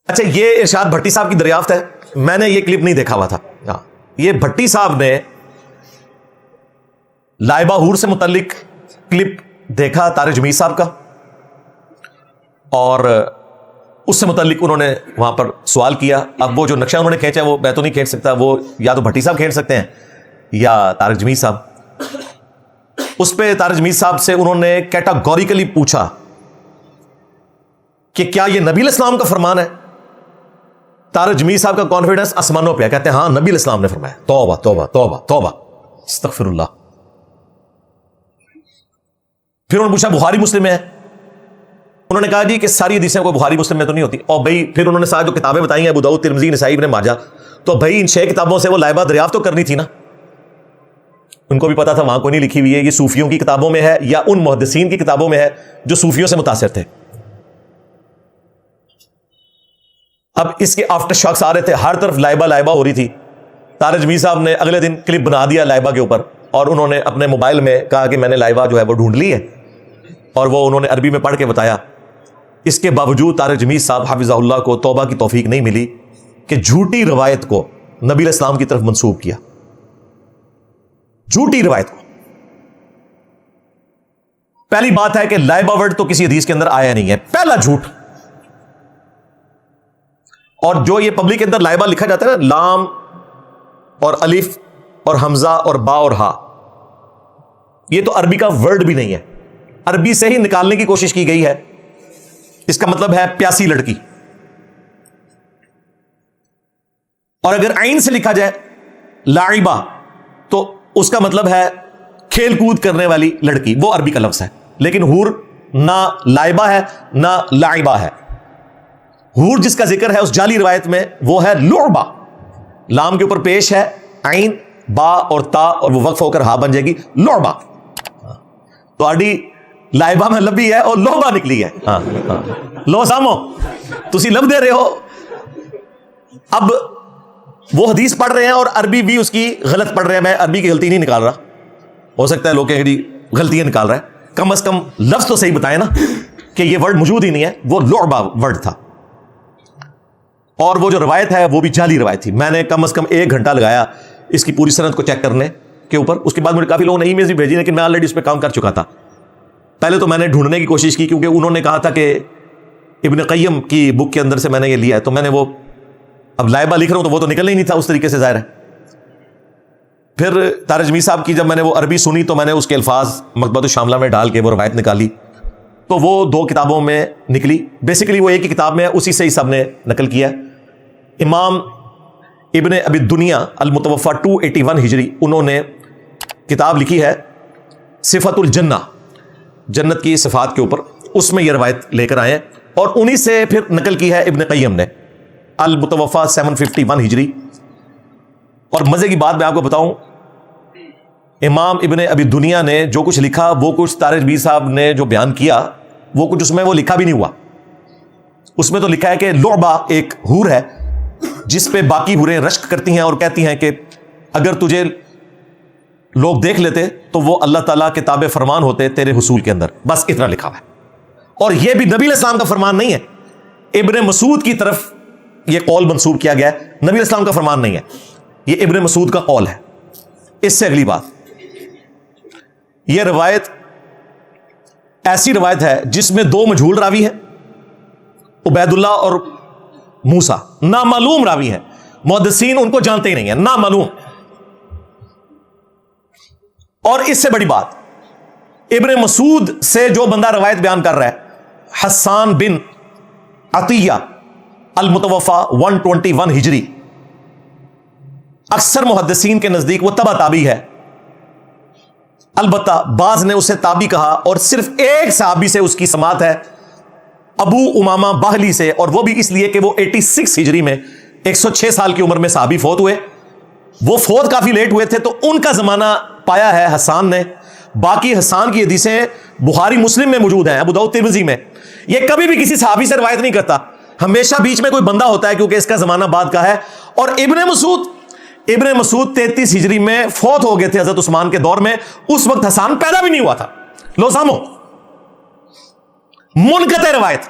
اچھا، یہ ارشاد بھٹی صاحب کی دریافت ہے، میں نے یہ کلپ نہیں دیکھا ہوا تھا. یہ بھٹی صاحب نے لائبہ ہور سے متعلق کلپ دیکھا طارق جمیل صاحب کا، اور اس سے متعلق انہوں نے وہاں پر سوال کیا. اب وہ جو نقشہ انہوں نے کھینچا وہ میں تو نہیں کھینچ سکتا، وہ یا تو بھٹی صاحب کھینچ سکتے ہیں یا طارق جمیل صاحب. اس پہ طارق جمیل صاحب سے انہوں نے کیٹاگوریکلی پوچھا کہ کیا یہ نبی علیہ السلام کا فرمان ہے؟ طارق جمیل صاحب کا کانفیڈنس آسمانوں پہ ہے، کہتے ہیں ہاں نبی علیہ السلام نے فرمایا. توبہ توبہ توبہ توبہ، استغفر اللہ. پھر انہوں نے پوچھا بخاری مسلم میں ہے؟ انہوں نے کہا جی کہ ساری حدیثیں کوئی بخاری مسلم میں تو نہیں ہوتی. اور بھائی پھر انہوں نے ساری جو کتابیں بتائی ہیں ابو داؤد، ترمذی، نسائی، ابن ماجہ، تو بھائی ان 6 کتابوں سے وہ لائبہ دریافت تو کرنی تھی نا. ان کو بھی پتا تھا وہاں کوئی نہیں لکھی ہوئی ہے، یہ صوفیوں کی کتابوں میں ہے یا ان محدثین کی کتابوں میں ہے جو صوفیوں سے متاثر تھے. اب اس کے آفٹر شاکس آ رہے تھے، ہر طرف لائبہ لائبہ ہو رہی تھی. طارق جمیل صاحب نے اگلے دن کلپ بنا دیا لائبہ کے اوپر، اور انہوں نے اپنے موبائل میں کہا کہ میں نے لائبہ جو ہے وہ ڈھونڈ لی ہے، اور وہ انہوں نے عربی میں پڑھ کے بتایا. اس کے باوجود طارق جمیل صاحب حفظہ اللہ کو توبہ کی توفیق نہیں ملی کہ جھوٹی روایت کو نبی علیہ السلام کی طرف منسوب کیا. جھوٹی روایت کو. پہلی بات ہے کہ لائبہ ورڈ تو کسی حدیث کے اندر آیا نہیں ہے، پہلا جھوٹ. اور جو یہ پبلک کے اندر لائبہ لکھا جاتا ہے نا، لام اور الف اور حمزہ اور با اور ہا، یہ تو عربی کا ورڈ بھی نہیں ہے، عربی سے ہی نکالنے کی کوشش کی گئی ہے. اس کا مطلب ہے پیاسی لڑکی. اور اگر عین سے لکھا جائے لاعبہ تو اس کا مطلب ہے کھیل کود کرنے والی لڑکی، وہ عربی کا لفظ ہے. لیکن حور نہ لائبہ ہے نہ لاعبہ ہے. حور جس کا ذکر ہے اس جعلی روایت میں وہ ہے لعبہ. لام کے اوپر پیش ہے عین، با اور تا، اور وہ وقف ہو کر ہا بن جائے گی لعبہ. تو آڈی لائبہ میں لبی ہے اور لوبا نکلی ہے. لو سامو تسی لب دے رہے ہو. اب وہ حدیث پڑھ رہے ہیں اور عربی بھی اس کی غلط پڑھ رہے ہیں. میں عربی کی غلطی نہیں نکال رہا، ہو سکتا ہے لوگ کہیں غلطیاں نکال رہا ہے، کم از کم لفظ تو صحیح بتائے نا کہ یہ ورڈ موجود ہی نہیں ہے، وہ لعبہ ورڈ تھا. اور وہ جو روایت ہے وہ بھی جعلی روایت تھی. میں نے کم از کم 1 گھنٹہ لگایا اس کی پوری سند کو چیک کرنے کے اوپر. اس کے بعد مجھے کافی لوگوں نے ای میلز بھی بھیجی، لیکن میں آلریڈی اس پہ کام کر چکا تھا. پہلے تو میں نے ڈھونڈنے کی کوشش کی کیونکہ انہوں نے کہا تھا کہ ابن قیم کی بک کے اندر سے میں نے یہ لیا ہے، تو میں نے وہ اب لائبہ لکھ رہا ہوں تو وہ تو نکلنا ہی نہیں تھا اس طریقے سے، ظاہر ہے. پھر طارق جمیل صاحب کی جب میں نے وہ عربی سنی تو میں نے اس کے الفاظ مکتبۃ الشاملہ میں ڈال کے وہ روایت نکالی، تو وہ 2 کتابوں میں نکلی. بیسیکلی وہ ایک ہی کتاب میں ہے، اسی سے ہی سب نے نقل کیا. امام ابن ابی دنیا المتوفی 281 ہجری، انہوں نے کتاب لکھی ہے صفت الجنہ، جنت کی صفات کے اوپر. اس میں یہ روایت لے کر آئے ہیں اور انہی سے پھر نقل کی ہے ابن قیم نے المتوفی 751 ہجری. اور مزے کی بات میں آپ کو بتاؤں، امام ابن ابی دنیا نے جو کچھ لکھا وہ کچھ طارق جمیل صاحب نے جو بیان کیا وہ کچھ اس میں وہ لکھا بھی نہیں ہوا. اس میں تو لکھا ہے کہ لعبہ ایک حور ہے جس پہ باقی حوریں رشک کرتی ہیں اور کہتی ہیں کہ اگر تجھے لوگ دیکھ لیتے تو وہ اللہ تعالیٰ کے تابع فرمان ہوتے تیرے حصول کے اندر. بس اتنا لکھا ہوا ہے. اور یہ بھی نبی علیہ السلام کا فرمان نہیں ہے، ابن مسعود کی طرف یہ قول منسوب کیا گیا ہے، نبی علیہ السلام کا فرمان نہیں ہے، یہ ابن مسعود کا قول ہے. اس سے اگلی بات، یہ روایت ایسی روایت ہے جس میں 2 مجہول راوی ہیں، عبید اللہ اور موسیٰ، نامعلوم راوی ہیں. محدثین ان کو جانتے ہی نہیں ہیں، نامعلوم. اور اس سے بڑی بات، ابن مسعود سے جو بندہ روایت بیان کر رہا ہے حسان بن عطیہ المتوفی 121 ہجری، اکثر محدثین کے نزدیک وہ تبع تابعی ہے. البتہ بعض نے اسے تابعی کہا، اور صرف ایک صحابی سے اس کی سماعت ہے، ابو امامہ باہلی سے، اور وہ بھی اس لیے کہ وہ 86 ہجری میں 106 سال کی عمر میں صحابی فوت ہوئے. وہ فوت کافی لیٹ ہوئے تھے تو ان کا زمانہ پایا ہے حسان نے. باقی حسان کی حدیثیں بخاری مسلم میں موجود ہیں، ابو داؤد ترمذی میں. یہ کبھی بھی کسی صحابی سے روایت نہیں کرتا، ہمیشہ بیچ میں کوئی بندہ ہوتا ہے کیونکہ اس کا زمانہ بعد کا ہے. اور ابن مسعود 33 ہجری میں فوت ہو گئے تھے حضرت عثمان کے دور میں. اس وقت حسان پیدا بھی نہیں ہوا تھا. لو سامو، منقطع روایت.